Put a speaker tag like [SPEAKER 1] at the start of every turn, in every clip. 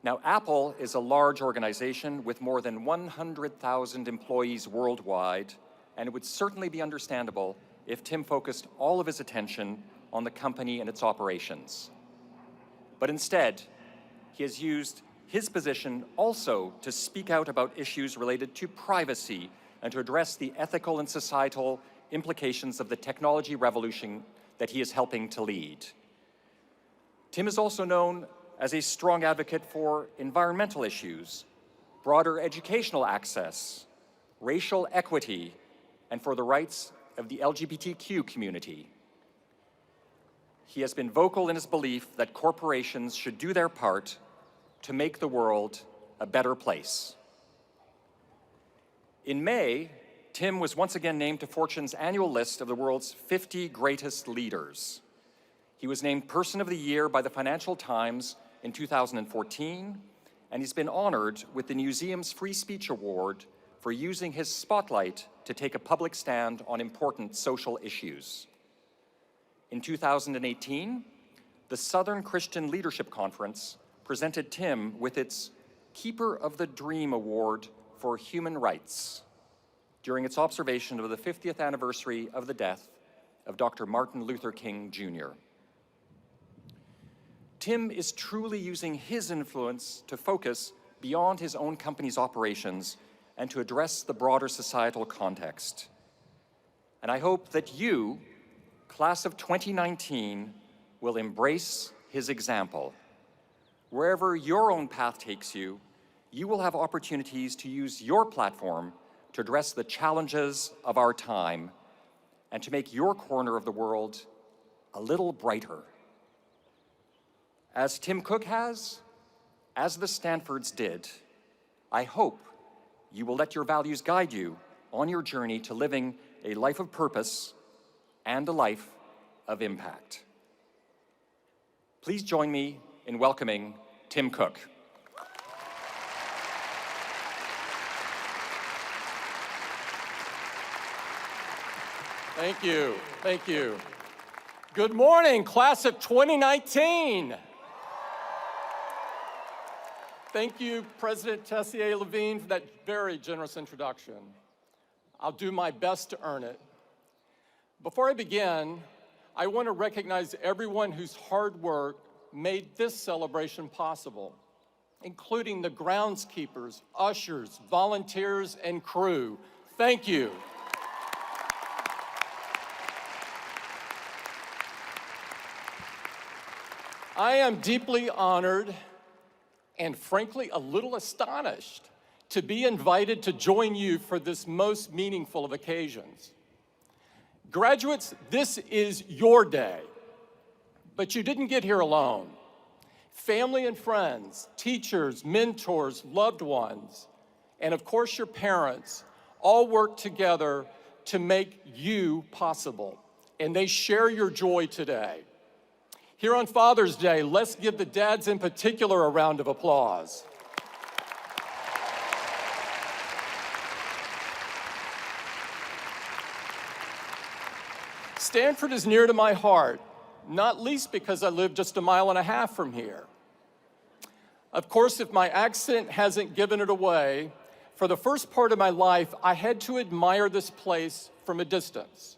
[SPEAKER 1] Now, Apple is a large organization with more than 100,000 employees worldwide, and it would certainly be understandable if Tim focused all of his attention on the company and its operations. But instead, he has used his position also to speak out about issues related to privacy and to address the ethical and societal implications of the technology revolution that he is helping to lead. Tim is also known as a strong advocate for environmental issues, broader educational access, racial equity, and for the rights of the LGBTQ community. He has been vocal in his belief that corporations should do their part to make the world a better place. In May, Tim was once again named to Fortune's annual list of the world's 50 greatest leaders. He was named Person of the Year by the Financial Times in 2014, and he's been honored with the museum's Free Speech Award for using his spotlight to take a public stand on important social issues. In 2018, the Southern Christian Leadership Conference presented Tim with its Keeper of the Dream Award for Human Rights during its observation of the 50th anniversary of the death of Dr. Martin Luther King, Jr. Tim is truly using his influence to focus beyond his own company's operations and to address the broader societal context. And I hope that you, class of 2019, will embrace his example. Wherever your own path takes you, you will have opportunities to use your platform to address the challenges of our time and to make your corner of the world a little brighter. As Tim Cook has, as the Stanfords did, I hope you will let your values guide you on your journey to living a life of purpose and a life of impact. Please join me in welcoming Tim Cook.
[SPEAKER 2] Thank you, thank you. Good morning, class of 2019. Thank you, President Tessier-Levine, for that very generous introduction. I'll do my best to earn it. Before I begin, I want to recognize everyone whose hard work made this celebration possible, including the groundskeepers, ushers, volunteers, and crew. Thank you. I am deeply honored and frankly a little astonished to be invited to join you for this most meaningful of occasions. Graduates, this is your day, but you didn't get here alone. Family and friends, teachers, mentors, loved ones, and of course your parents all work together to make you possible, and they share your joy today. Here on Father's Day, let's give the dads in particular a round of applause. Stanford is near to my heart, not least because I live just a mile and a half from here. Of course, if my accent hasn't given it away, for the first part of my life, I had to admire this place from a distance.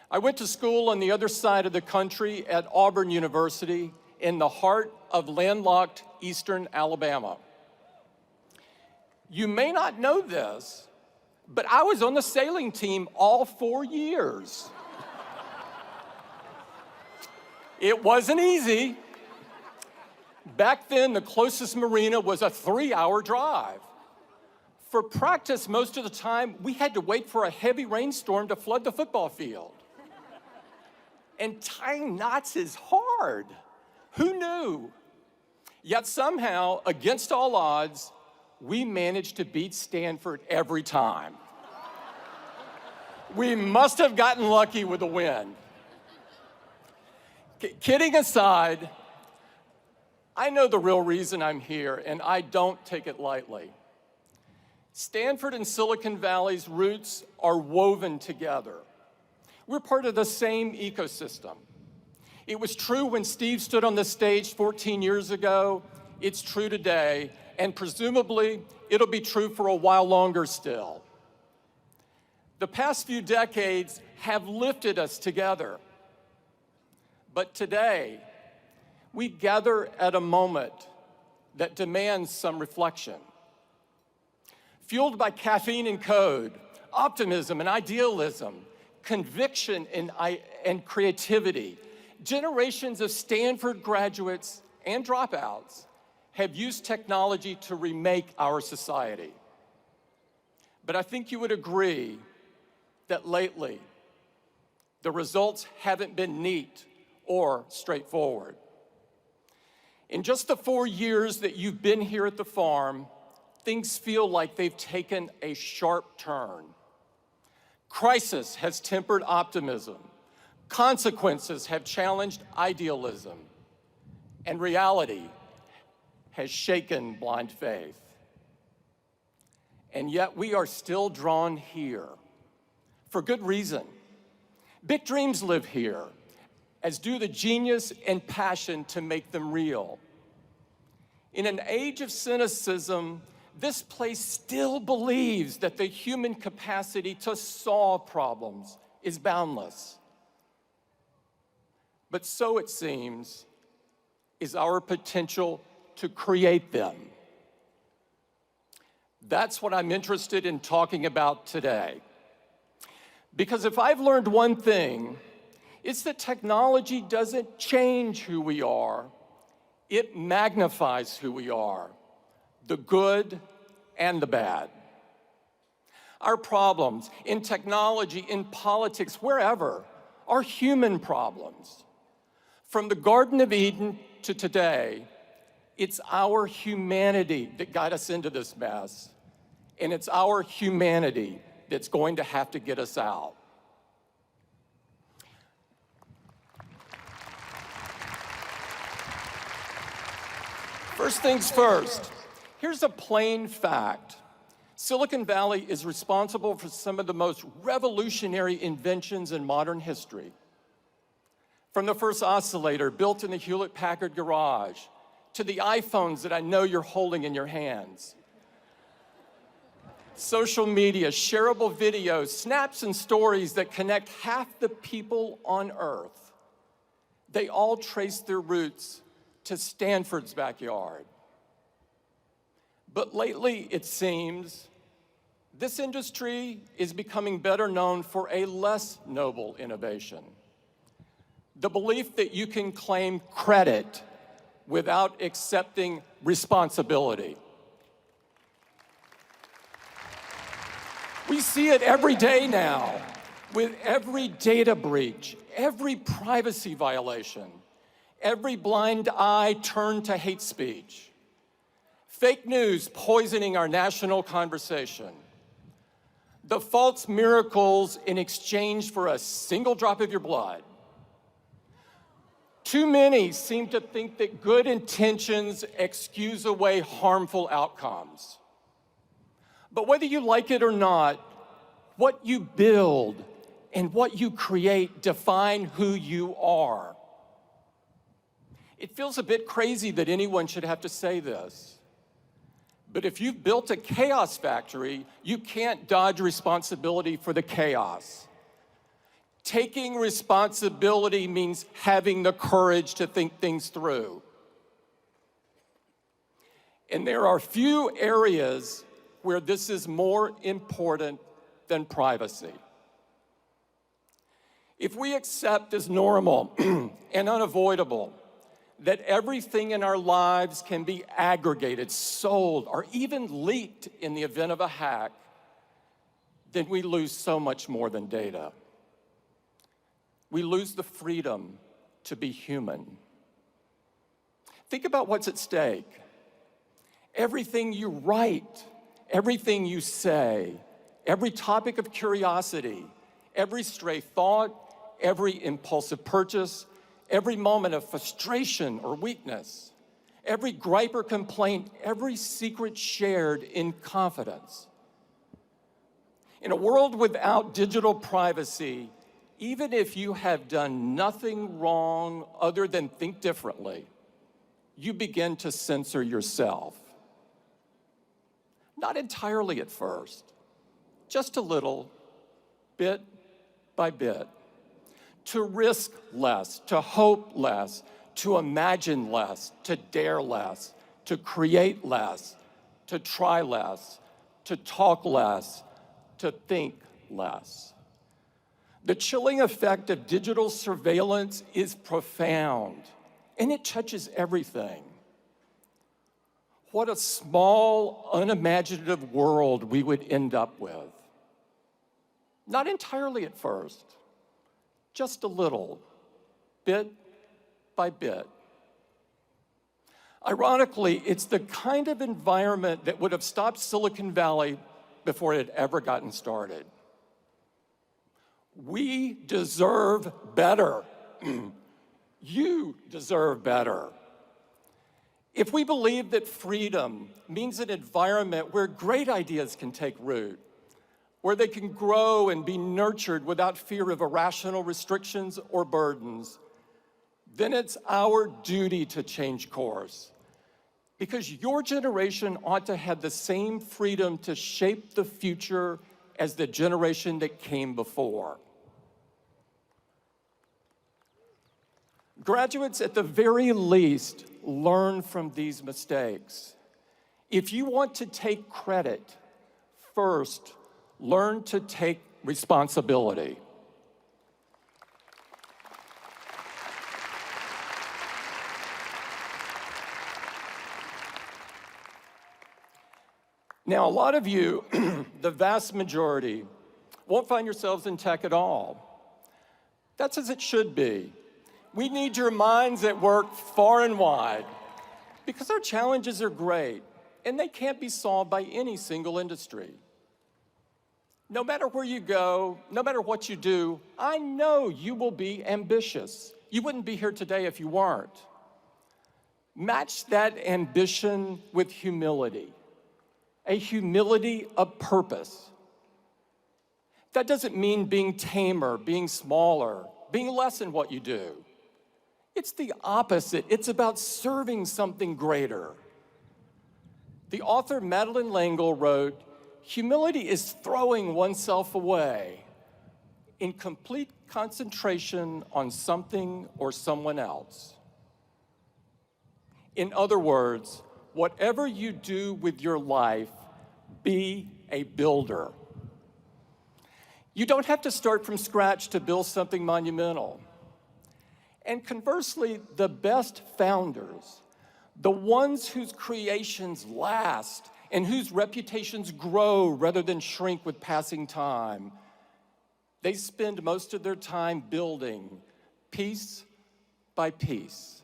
[SPEAKER 2] I went to school on the other side of the country at Auburn University in the heart of landlocked eastern Alabama. You may not know this, but I was on the sailing team all 4 years. It wasn't easy. Back then, the closest marina was a 3-hour drive. For practice, most of the time, we had to wait for a heavy rainstorm to flood the football field. And tying knots is hard. Who knew? Yet somehow, against all odds, we managed to beat Stanford every time. We must have gotten lucky with the wind. Kidding aside, I know the real reason I'm here, and I don't take it lightly. Stanford and Silicon Valley's roots are woven together. We're part of the same ecosystem. It was true when Steve stood on the stage 14 years ago. it's true today, and presumably it'll be true for a while longer still. The past few decades have lifted us together. But today, we gather at a moment that demands some reflection. Fueled by caffeine and code, optimism and idealism, conviction and creativity, generations of Stanford graduates and dropouts have used technology to remake our society. But I think you would agree that lately, the results haven't been neat or straightforward. In just the 4 years that you've been here at the farm, things feel like they've taken a sharp turn. Crisis has tempered optimism. Consequences have challenged idealism. And reality has shaken blind faith. And yet we are still drawn here, for good reason. Big dreams live here, as do the genius and passion to make them real. In an age of cynicism, this place still believes that the human capacity to solve problems is boundless. But so it seems is our potential to create them. That's what I'm interested in talking about today. Because if I've learned one thing, it's that technology doesn't change who we are, it magnifies who we are, the good and the bad. Our problems in technology, in politics, wherever, are human problems. From the Garden of Eden to today, it's our humanity that got us into this mess, and it's our humanity that's going to have to get us out. First things first, here's a plain fact. Silicon Valley is responsible for some of the most revolutionary inventions in modern history. From the first oscillator built in the Hewlett-Packard garage, to the iPhones that I know you're holding in your hands. Social media, shareable videos, snaps and stories that connect half the people on Earth. They all trace their roots to Stanford's backyard. But lately, it seems, this industry is becoming better known for a less noble innovation. The belief that you can claim credit without accepting responsibility. We see it every day now, with every data breach, every privacy violation, every blind eye turned to hate speech. Fake news poisoning our national conversation. The false miracles in exchange for a single drop of your blood. Too many seem to think that good intentions excuse away harmful outcomes. But whether you like it or not, what you build and what you create define who you are. It feels a bit crazy that anyone should have to say this. But if you've built a chaos factory, you can't dodge responsibility for the chaos. Taking responsibility means having the courage to think things through. And there are few areas where this is more important than privacy. If we accept as normal and unavoidable that everything in our lives can be aggregated, sold, or even leaked in the event of a hack, then we lose so much more than data. We lose the freedom to be human. Think about what's at stake. Everything you write, everything you say, every topic of curiosity, every stray thought, every impulsive purchase, every moment of frustration or weakness, every gripe or complaint, every secret shared in confidence. In a world without digital privacy, even if you have done nothing wrong other than think differently, you begin to censor yourself. Not entirely at first, just a little, bit by bit. To risk less, to hope less, to imagine less, to dare less, to create less, to try less, to talk less, to think less. The chilling effect of digital surveillance is profound, and it touches everything. What a small, unimaginative world we would end up with. Not entirely at first, just a little, bit by bit. Ironically, it's the kind of environment that would have stopped Silicon Valley before it had ever gotten started. We deserve better. You deserve better. If we believe that freedom means an environment where great ideas can take root, where they can grow and be nurtured without fear of irrational restrictions or burdens, then it's our duty to change course. Because your generation ought to have the same freedom to shape the future as the generation that came before. Graduates, at the very least, learn from these mistakes. If you want to take credit, first, learn to take responsibility. Now, a lot of you, the vast majority, won't find yourselves in tech at all. That's as it should be. We need your minds at work far and wide because our challenges are great and they can't be solved by any single industry. No matter where you go, no matter what you do, I know you will be ambitious. You wouldn't be here today if you weren't. Match that ambition with humility, a humility of purpose. That doesn't mean being tamer, being smaller, being less in what you do. It's the opposite. It's about serving something greater. The author Madeleine L'Engle wrote, "Humility is throwing oneself away in complete concentration on something or someone else." In other words, whatever you do with your life, be a builder. You don't have to start from scratch to build something monumental. And conversely, the best founders, the ones whose creations last and whose reputations grow rather than shrink with passing time, they spend most of their time building piece by piece.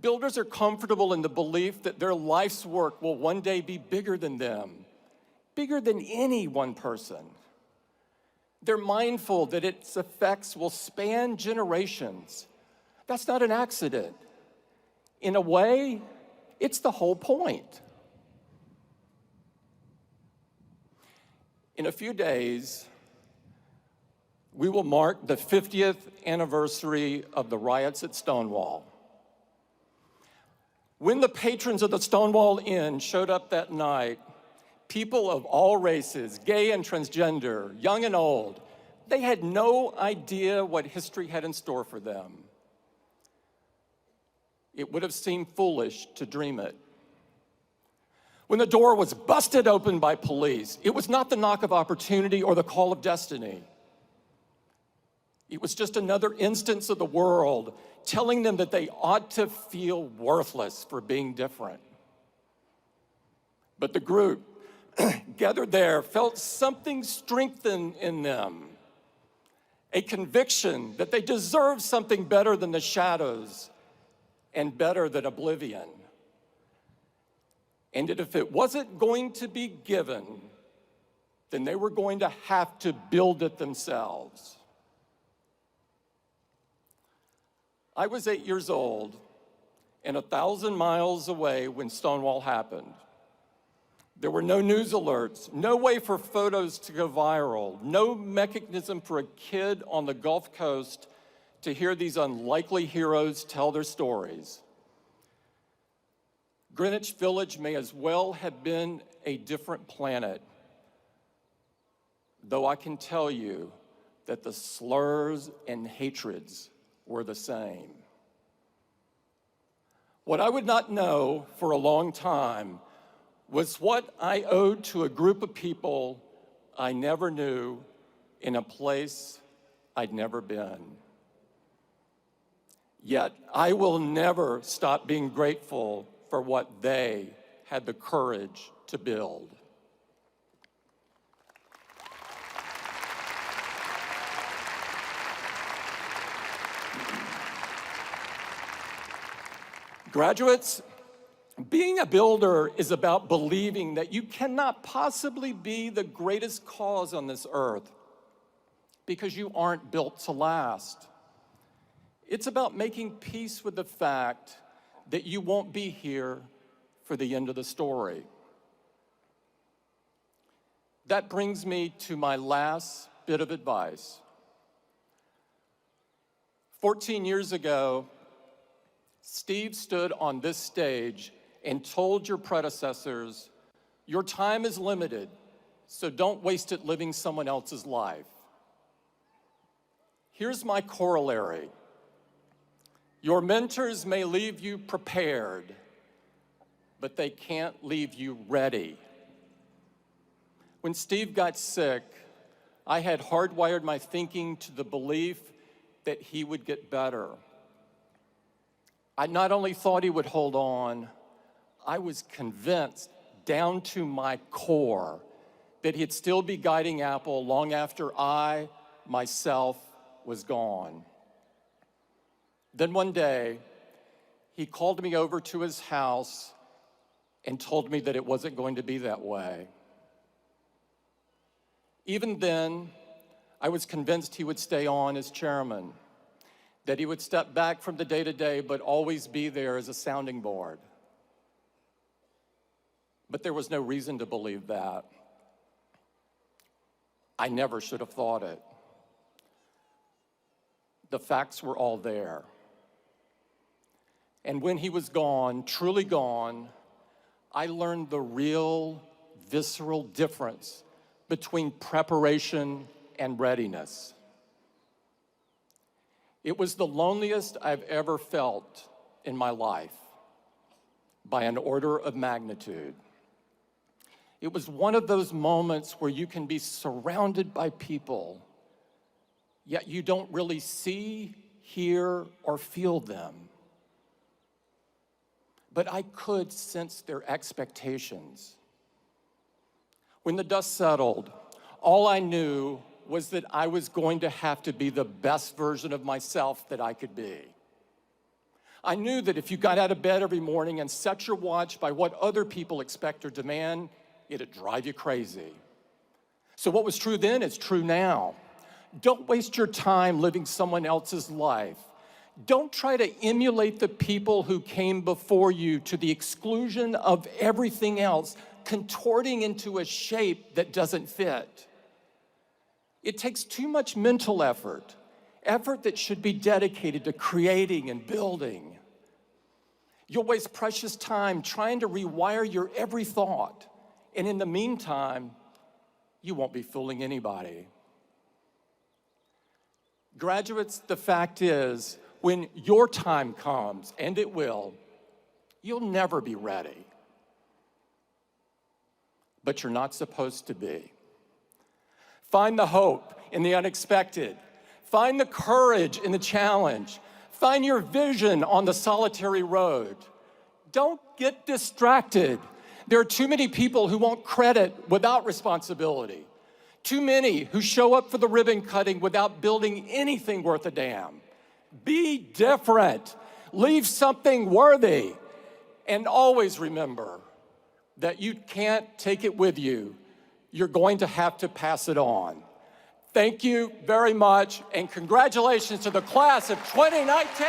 [SPEAKER 2] Builders are comfortable in the belief that their life's work will one day be bigger than them, bigger than any one person. They're mindful that its effects will span generations. That's not an accident. In a way, it's the whole point. In a few days, we will mark the 50th anniversary of the riots at Stonewall. When the patrons of the Stonewall Inn showed up that night, people of all races, gay and transgender, young and old, they had no idea what history had in store for them. It would have seemed foolish to dream it. When the door was busted open by police, it was not the knock of opportunity or the call of destiny. It was just another instance of the world telling them that they ought to feel worthless for being different. But the group gathered there felt something strengthen in them, a conviction that they deserved something better than the shadows and better than oblivion. And that if it wasn't going to be given, then they were going to have to build it themselves. I was 8 years old and 1,000 miles away when Stonewall happened. There were no news alerts, no way for photos to go viral, no mechanism for a kid on the Gulf Coast to hear these unlikely heroes tell their stories. Greenwich Village may as well have been a different planet, though I can tell you that the slurs and hatreds were the same. What I would not know for a long time was what I owed to a group of people I never knew in a place I'd never been. Yet I will never stop being grateful for what they had the courage to build. Graduates, being a builder is about believing that you cannot possibly be the greatest cause on this earth because you aren't built to last. It's about making peace with the fact that you won't be here for the end of the story. That brings me to my last bit of advice. 14 years ago, Steve stood on this stage and told your predecessors, your time is limited, so don't waste it living someone else's life. Here's my corollary. Your mentors may leave you prepared, but they can't leave you ready. When Steve got sick, I had hardwired my thinking to the belief that he would get better. I not only thought he would hold on, I was convinced down to my core that he'd still be guiding Apple long after I, myself, was gone. Then one day, he called me over to his house and told me that it wasn't going to be that way. Even then, I was convinced he would stay on as chairman, that he would step back from the day-to-day but always be there as a sounding board. But there was no reason to believe that. I never should have thought it. The facts were all there. And when he was gone, truly gone, I learned the real, visceral difference between preparation and readiness. It was the loneliest I've ever felt in my life, by an order of magnitude. It was one of those moments where you can be surrounded by people, yet you don't really see, hear, or feel them. But I could sense their expectations. When the dust settled, all I knew was that I was going to have to be the best version of myself that I could be. I knew that if you got out of bed every morning and set your watch by what other people expect or demand, it'd drive you crazy. So what was true then is true now. Don't waste your time living someone else's life. Don't try to emulate the people who came before you to the exclusion of everything else, contorting into a shape that doesn't fit. It takes too much mental effort that should be dedicated to creating and building. You'll waste precious time trying to rewire your every thought, and in the meantime, you won't be fooling anybody. Graduates, the fact is, when your time comes, and it will, you'll never be ready. But you're not supposed to be. Find the hope in the unexpected. Find the courage in the challenge. Find your vision on the solitary road. Don't get distracted. There are too many people who want credit without responsibility. Too many who show up for the ribbon cutting without building anything worth a damn. Be different. Leave something worthy. And always remember that you can't take it with you. You're going to have to pass it on. Thank you very much, and congratulations to the class of 2019.